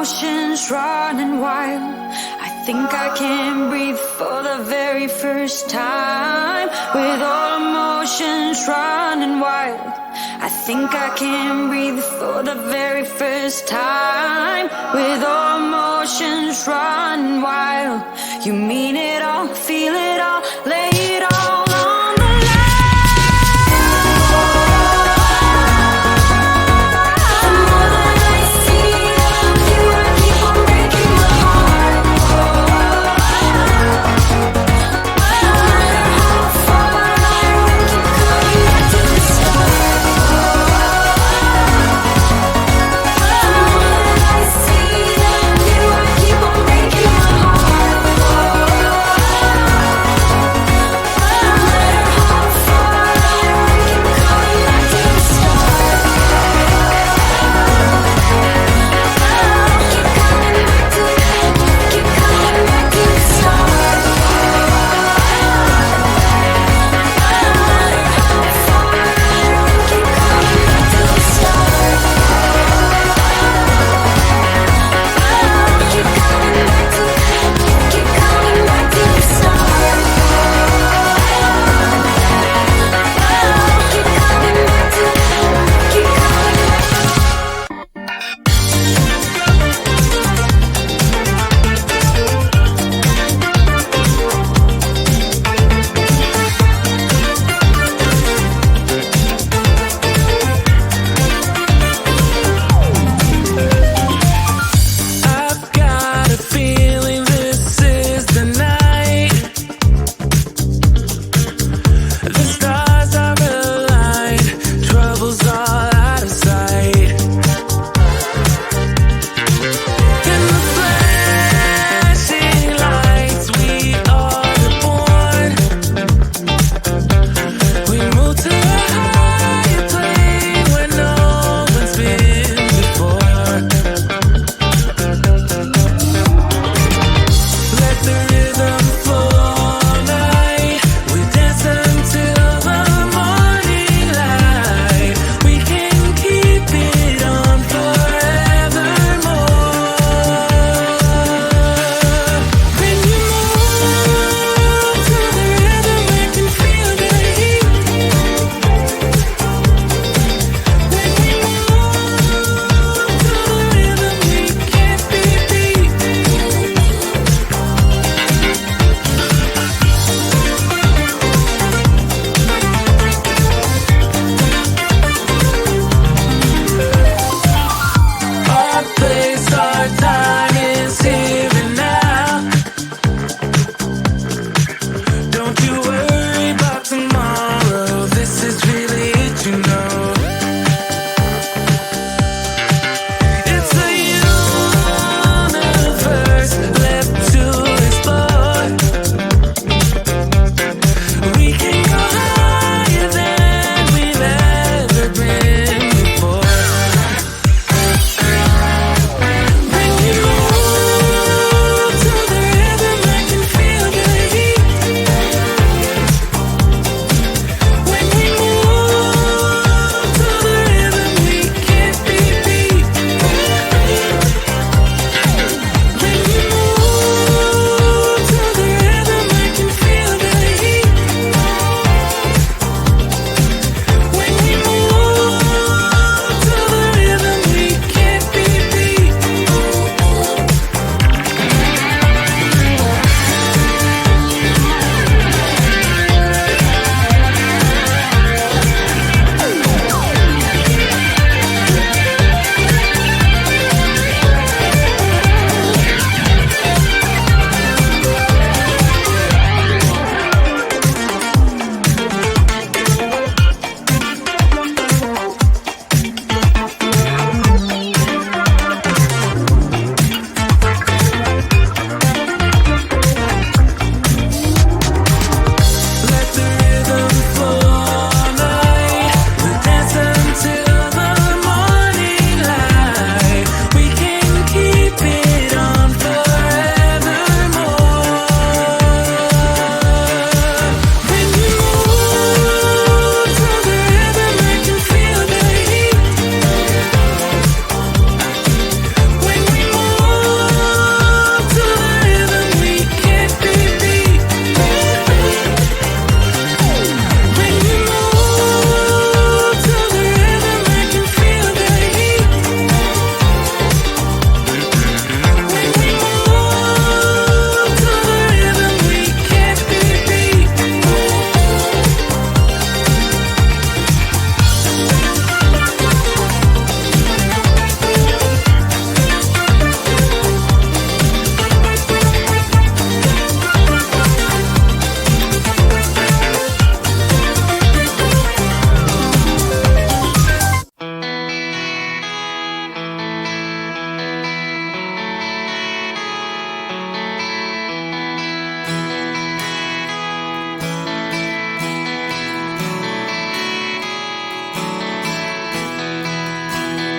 emotions running wild. I think I can breathe for the very first time. With all emotions running wild, I think I can breathe for the very first time. With all emotions running wild, you mean it all, feel it all, lay it all on the line. The more that I see of you, I keep on breaking my heart. No matter how far I run, keep coming back to the start. The more that I see of you, I keep on breaking my heart.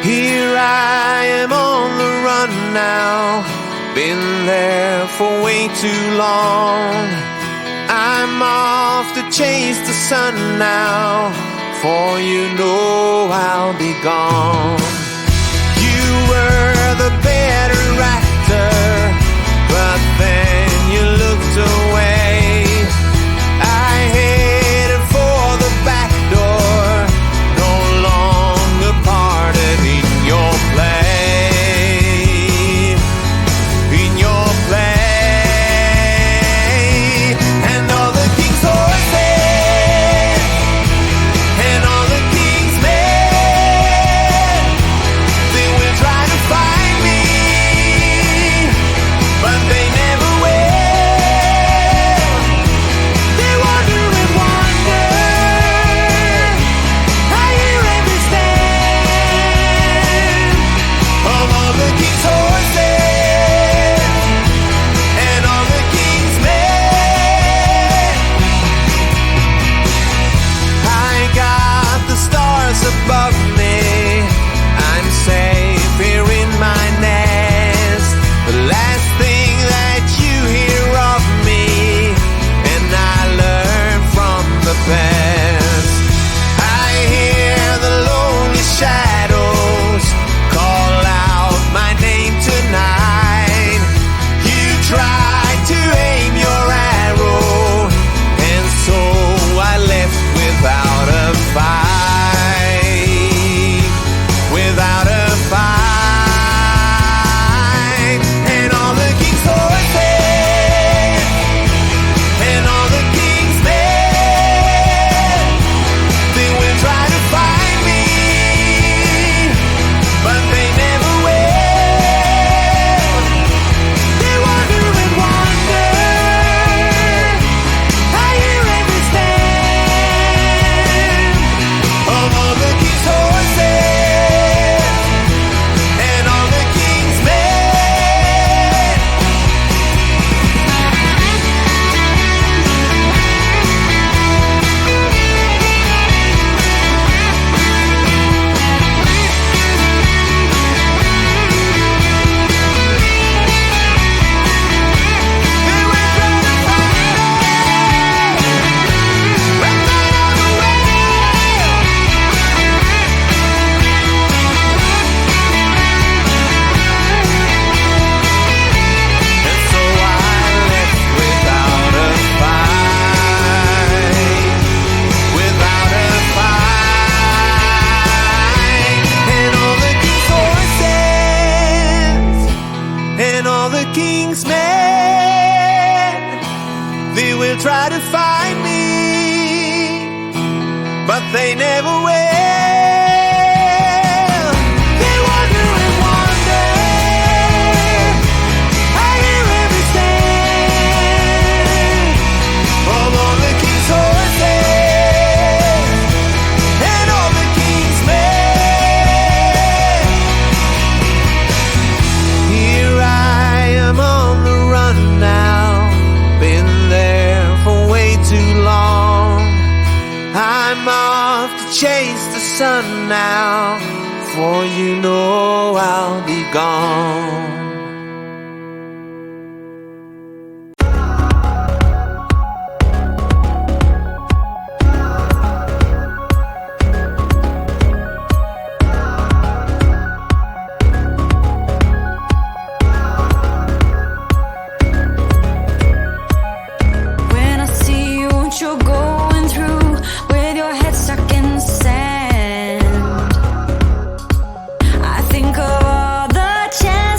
Here I am on the run now, been there for way too long. I'm off to chase the sun now, for you know I'll be gone. You were the better actor, but then you looked away. I headed for the back door, no longer parted in your play, in your play. And all the king's horses and all the king's men, they will try to find me, but they never will. They wander and wander, I hear every stand of all the king's horses and all the king's men. I got the stars above me, I'm safe here in my nest. The last thing that you hear of me, and I learn from the best. I hear the lonely shadows call out my name tonight. You tried to aim your arrow, and so I left without a fight, without a fight. And all the king's horses and all the king's men, they will try to find me, but they never will. They wander and wander, I hear every stand of all the king's horses and all the king's men. They will try to find me, but they never will. And so I left without a fight, without a fight. And all the king's horses and all the king's men, they will try to find me, but they never will. They wander and wander, I hear every stand of all the king's horses and all the king's men. Here I am on the run now, been there for way too long. I'm off to chase the sun now, for you know I'll be gone. When I see you, what you're going through, with your head stuck in the sand, I think of all the chances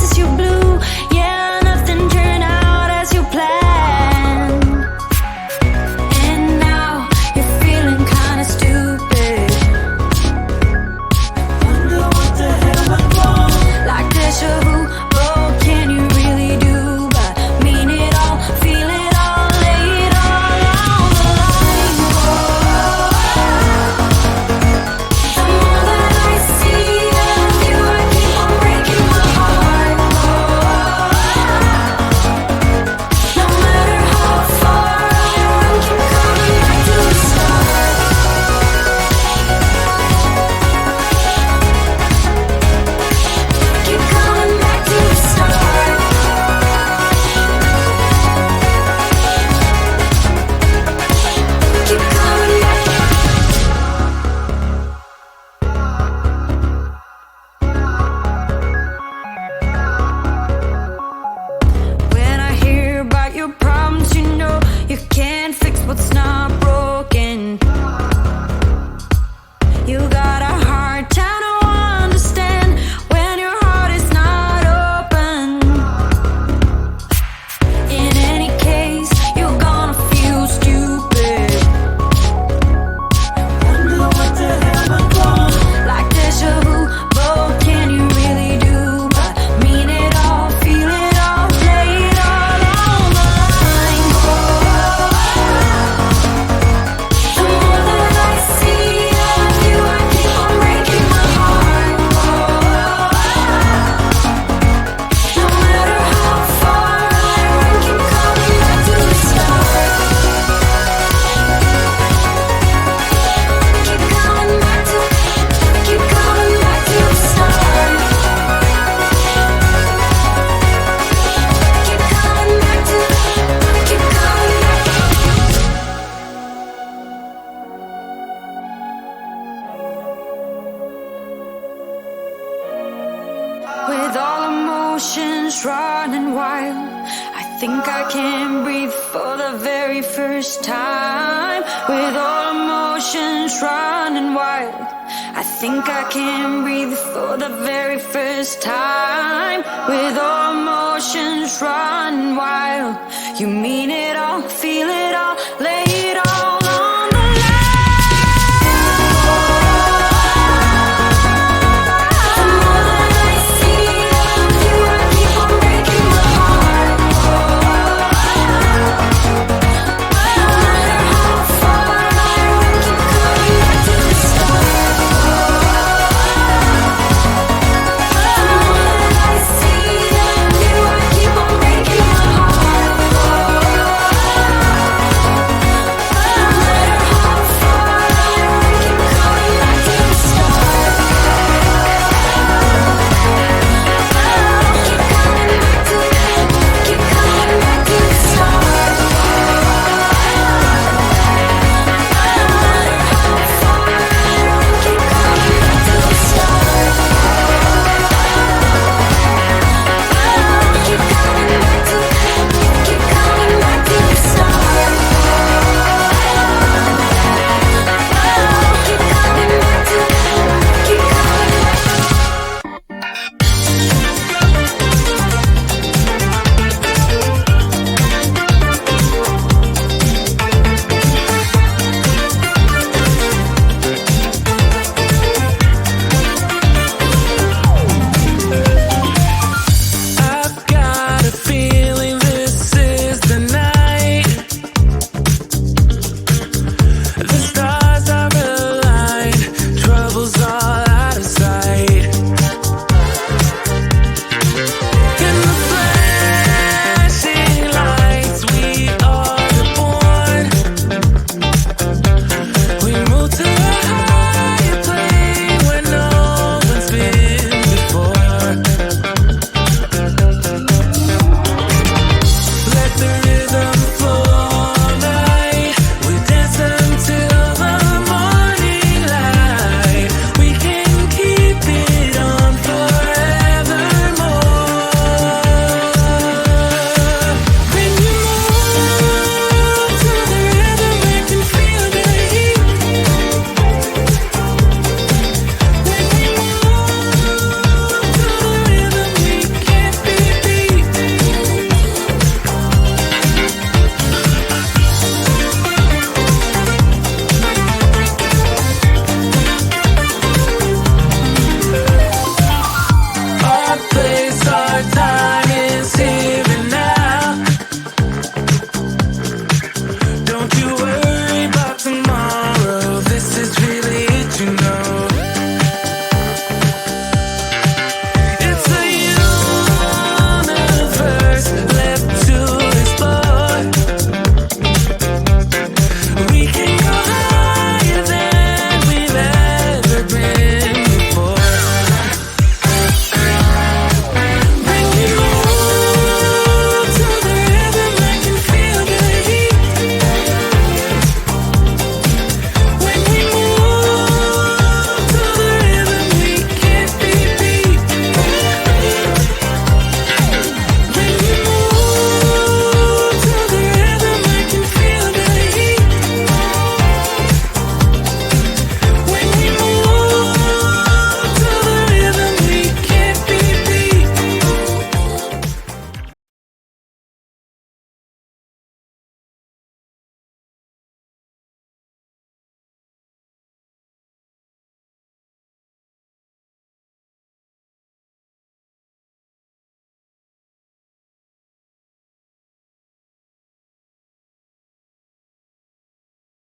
emotions running wild. I think I can breathe for the very first time. With all emotions running wild, I think I can breathe for the very first time. With all emotions running wild, you mean it all, feel